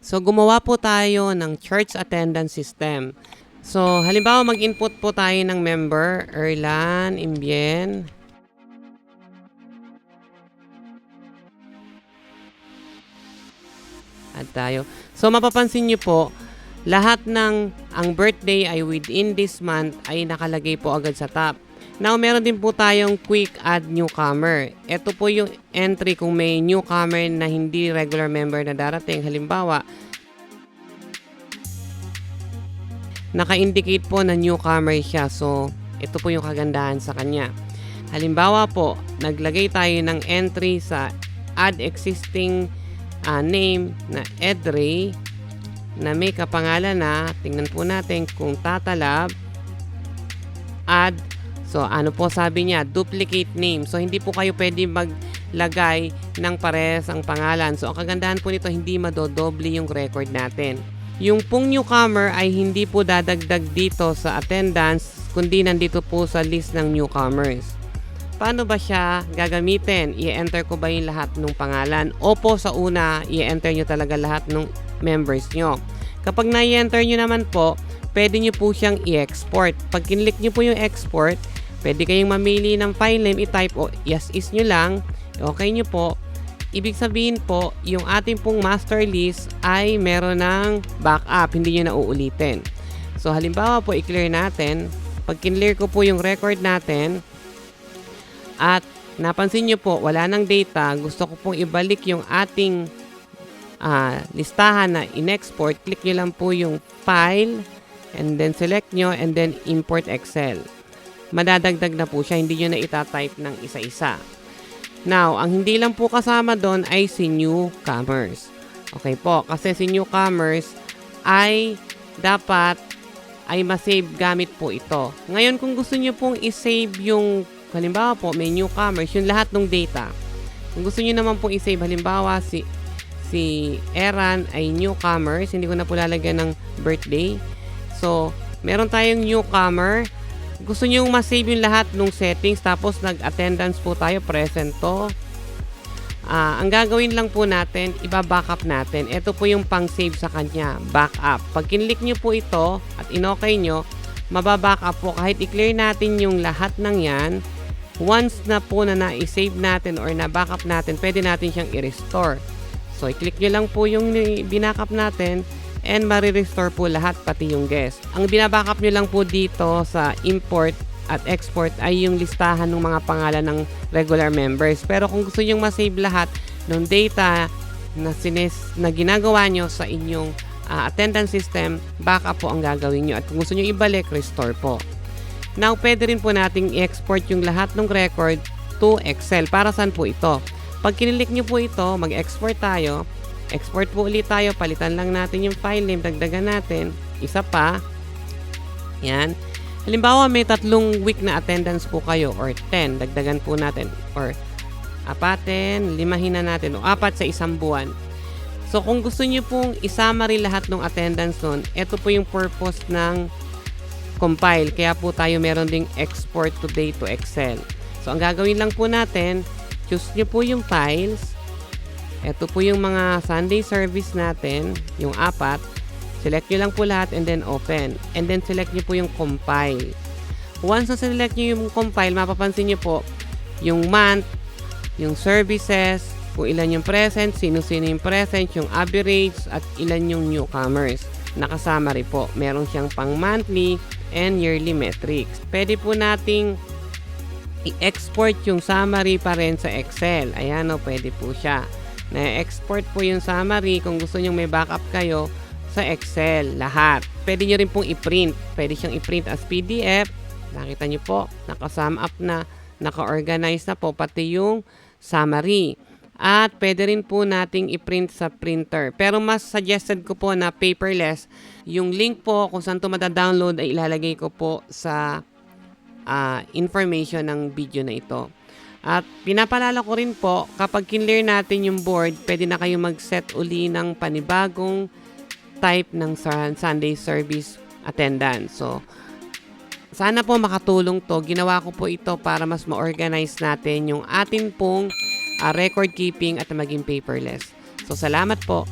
So, gumawa po tayo ng church attendance system. So, halimbawa mag-input po tayo ng member, Erlan Imbien. Add tayo. So, mapapansin nyo po, lahat ng ang birthday ay within this month ay nakalagay po agad sa top. Now, meron din po tayong quick add newcomer. Ito po yung entry kung may newcomer na hindi regular member na darating. Halimbawa, naka-indicate po na newcomer siya. So, ito po yung kagandahan sa kanya. Halimbawa po, naglagay tayo ng entry sa add existing name na Edray na may kapangalan na, tingnan po natin kung tatalab, add. So, ano po sabi niya? Duplicate name. So, hindi po kayo pwede maglagay ng parehas ang pangalan. So, ang kagandahan po nito, hindi madodoble yung record natin. Yung pong newcomer ay hindi po dadagdag dito sa attendance, kundi nandito po sa list ng newcomers. Paano ba siya gagamitin? I-enter ko ba yung lahat ng pangalan? Opo, sa una, i-enter nyo talaga lahat ng members nyo. Kapag na-enter nyo naman po, pwede nyo po siyang i-export. Pag kinlik nyo po yung export, pwede kayong mamili ng file name, i-type o yes is nyo lang, okay nyo po. Ibig sabihin po, yung ating pong master list ay meron ng backup, hindi nyo na uulitin. So halimbawa po, i-clear natin. Pag kinlear ko po yung record natin, at napansin nyo po, wala ng data, gusto ko pong ibalik yung ating listahan na in-export, click nyo lang po yung file, and then select nyo, and then import Excel. Madadagdag na po siya, hindi nyo na itatype ng isa-isa. Now, ang hindi lang po kasama doon ay si newcomers. Okay po, kasi si newcomers ay dapat ay masave gamit po ito. Ngayon, kung gusto nyo pong isave yung, halimbawa po, may newcomers, yung lahat ng data. Kung gusto nyo naman pong isave, halimbawa, si Eran ay newcomers, hindi ko na po lalagyan ng birthday. So, meron tayong newcomer. Gusto nyo ma-save yung lahat ng settings, tapos nag-attendance po tayo, present to. Ang gagawin lang po natin, iba-backup natin. Ito po yung pang-save sa kanya, backup. Pag kinlik nyo po ito at in-okay nyo, mababackup po. Kahit i-clear natin yung lahat ng yan, once na po na na-save natin or na-backup natin, pwede natin siyang i-restore. So, i-click nyo lang po yung binackup natin and marirestore po lahat, pati yung guest. Ang binabackup nyo lang po dito sa import at export ay yung listahan ng mga pangalan ng regular members. Pero kung gusto nyo ma-save lahat ng data na ginagawa nyo sa inyong attendance system, backup po ang gagawin nyo. At kung gusto nyo ibalik, restore po. Now, pwede rin po nating i-export yung lahat ng record to Excel. Para saan po ito? Pag kinilik nyo po ito, mag-export tayo. Export po ulit tayo. Palitan lang natin yung file name. Dagdagan natin. Isa pa. Yan. Halimbawa, may 3 week na attendance po kayo or 10. Dagdagan po natin. Or apatin, 5 na natin. O 4 sa isang buwan. So, kung gusto nyo pong isummary lahat ng attendance nun, ito po yung purpose ng compile. Kaya po tayo meron ding export today to Excel. So, ang gagawin lang po natin, choose nyo po yung files. Ito po yung mga Sunday service natin, yung 4. Select nyo lang po lahat and then open. And then select nyo po yung compile. Once na select nyo yung compile, mapapansin nyo po yung month, yung services, kung ilan yung present, sino-sino yung present, yung average, at ilan yung newcomers. Nakasama rin po. Meron siyang pang monthly and yearly metrics. Pwede po nating i-export yung summary pa rin sa Excel. Ayan o, pwede po siya. Na-export po yung summary kung gusto nyo may backup kayo sa Excel. Lahat. Pwede nyo rin pong i-print. Pwede siyang i-print as PDF. Nakita nyo po, naka-sum up na, naka-organize na po, pati yung summary. At pwede rin po nating i-print sa printer. Pero mas suggested ko po na paperless. Yung link po kung saan ito madadownload ay ilalagay ko po sa information ng video na ito. At pinapalala ko rin po, kapag kinlear natin yung board, pwede na kayo mag-set uli ng panibagong type ng Sunday service attendance. So, sana po makatulong to. Ginawa ko po ito para mas ma-organize natin yung atin pong record keeping at maging paperless. So, salamat po.